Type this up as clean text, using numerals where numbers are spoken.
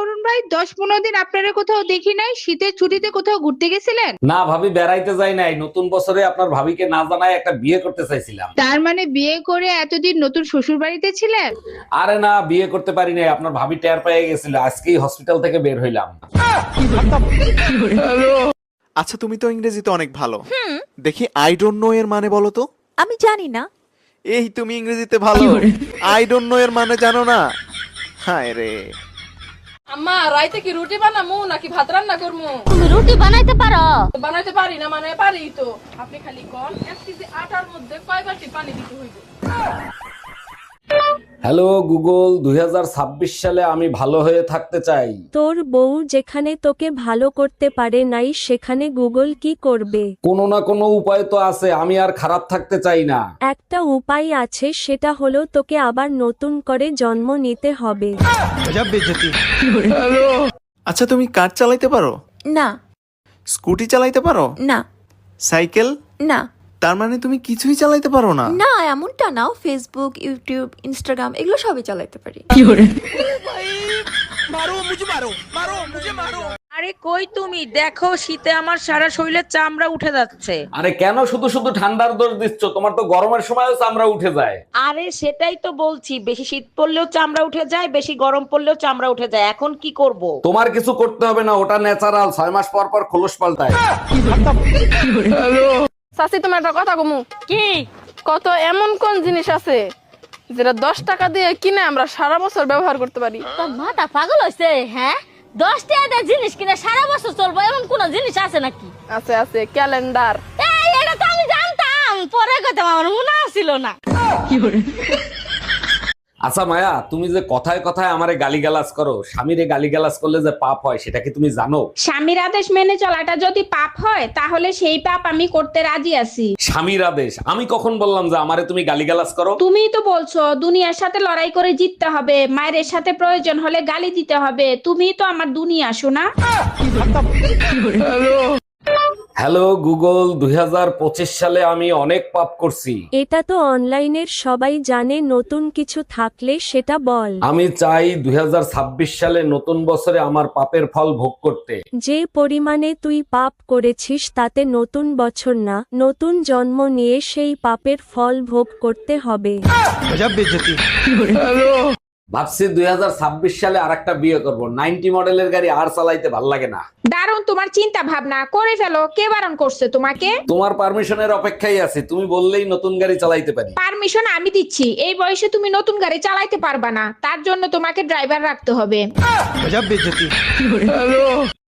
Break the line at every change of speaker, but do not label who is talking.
অরুণ ভাই, 10-15 দিন আপনারা কোথাও দেখি নাই। শীতের ছুটিতে কোথাও ঘুরতে গেছিলেন?
না ভাবি, বেড়াইতে যাই নাই। নতুন বছরে আপনার ভাবিকে না জানায় একটা বিয়ে করতে চাইছিলাম।
তার মানে বিয়ে করে এতদিন নতুন শ্বশুর বাড়িতে ছিলেন?
আরে না, বিয়ে করতে পারি নাই। আপনার ভাবি টের পেয়ে গেছিল, আজকেই হসপিটাল থেকে বের হইলাম।
আচ্ছা, তুমি তো ইংরেজিতে অনেক ভালো। দেখি আই ডোন্ট নো এর মানে বলো তো।
আমি জানি না।
এই তুমি ইংরেজিতে ভালো, আই ডোন্ট নো এর মানে জানো না? হায় রে।
আম্মা, রাইতে কি রুটি বানামু নাকি ভাত রান্না করমু?
তুমি রুটি বানাইতে পারো?
বানাইতে পারি না মানে পারি তো। আপনি খালি কোন 1 কেজি আটার মধ্যে কয় বাটি পানি দিতে হইব?
হ্যালো গুগল, 2026 সালে আমি ভালো হয়ে থাকতে চাই।
তোর বউ যেখানে তোকে ভালো করতে পারে নাই সেখানে গুগল কি করবে?
কোনো না কোনো উপায় তো আছে, আমি আর খারাপ থাকতে চাই না।
একটা উপায় আছে, সেটা হলো তোকে আবার নতুন করে জন্ম নিতে হবে।
আচ্ছা, তুমি কার চালাইতে পারো?
না।
স্কুটি চালাইতে পারো?
না।
সাইকেল?
না।
তার মানে তুমি কিছুই চালাইতে পারো না?
না, এমনটা নাও। ফেসবুক, ইউটিউব, ইনস্টাগ্রাম এগুলো সবই চালাইতে পারি।
আরে কই তুমি? দেখো শীতে আমার সারা শরীরের চামড়া উঠে যাচ্ছে।
আরে কেন শুধু শুধু ঠান্ডার দোষ দিচ্ছ? তোমার তো গরমের সময়ও চামড়া উঠে যায়।
আরে সেটাই তো বলছি, বেশি শীত পড়লেও চামড়া উঠে যায়, বেশি গরম পড়লেও চামড়া উঠে যায়। এখন কি করব?
তোমার কিছু করতে হবে না, ওটা ন্যাচারাল। 6 মাস পর পর খোলস পাল্টায়।
চাচি, তোমার একটা কথা কমু
কি?
কত এমন কোন জিনিস আছে যেটা 10 টাকা দিয়ে কিনে আমরা সারা বছর ব্যবহার করতে পারি?
তোর মাথা পাগল হয়েছে? হ্যাঁ, 10 টাকা দিয়ে জিনিস কিনে সারা বছর চলবো এমন কোন জিনিস আছে নাকি?
আছে আছে, ক্যালেন্ডার।
এই, এটা তো আমি জানতাম, পরে কথা আমার মনে ছিল না।
আচ্ছা মায়া, তুমি যে কথায় কথায় আমারে গালিগালাজ করো, স্বামীরে গালিগালাজ করলে যে পাপ হয় সেটা কি তুমি জানো?
স্বামীর আদেশ মেনে চলাটা যদি পাপ হয়, তাহলে সেই পাপ আমি করতে রাজি আছি।
স্বামীর আদেশ? আমি কখন বললাম যে আমারে তুমি গালিগালাজ করো?
তুমিই তো বলছো দুনিয়ার সাথে লড়াই করে জিততে হবে, মায়ের সাথে প্রয়োজন হলে গালি দিতে হবে। তুমিই তো আমার দুনিয়া, শোনা।
হ্যালো গুগল, 2025 সালে আমি অনেক পাপ করছি।
এটা তো অনলাইনের সবাই জানে, নতুন কিছু থাকলে সেটা বল।
আমি চাই 2026 সালে নতুন বছরে আমার পাপের ফল ভোগ করতে।
যে পরিমাণে তুই পাপ করেছিস তাতে নতুন বছর না, নতুন জন্ম নিয়ে সেই পাপের ফল ভোগ করতে হবে।
ভাবছি 2026 সালে আরেকটা বিয়ে করব। 90 মডেলের গাড়ি আর চালাইতে ভাল লাগে না।
দারুণ তোমার চিন্তা ভাবনা, করে ফেলো। কে বারণ করছে তোমাকে?
তোমার পারমিশনের অপেক্ষায় আছি, তুমি বললেই নতুন গাড়ি চালাইতে পারি।
পারমিশন আমি দিচ্ছি। এই বয়সে তুমি নতুন গাড়ি চালাইতে পারবা না, তার জন্য তোমাকে ড্রাইভার রাখতে হবে।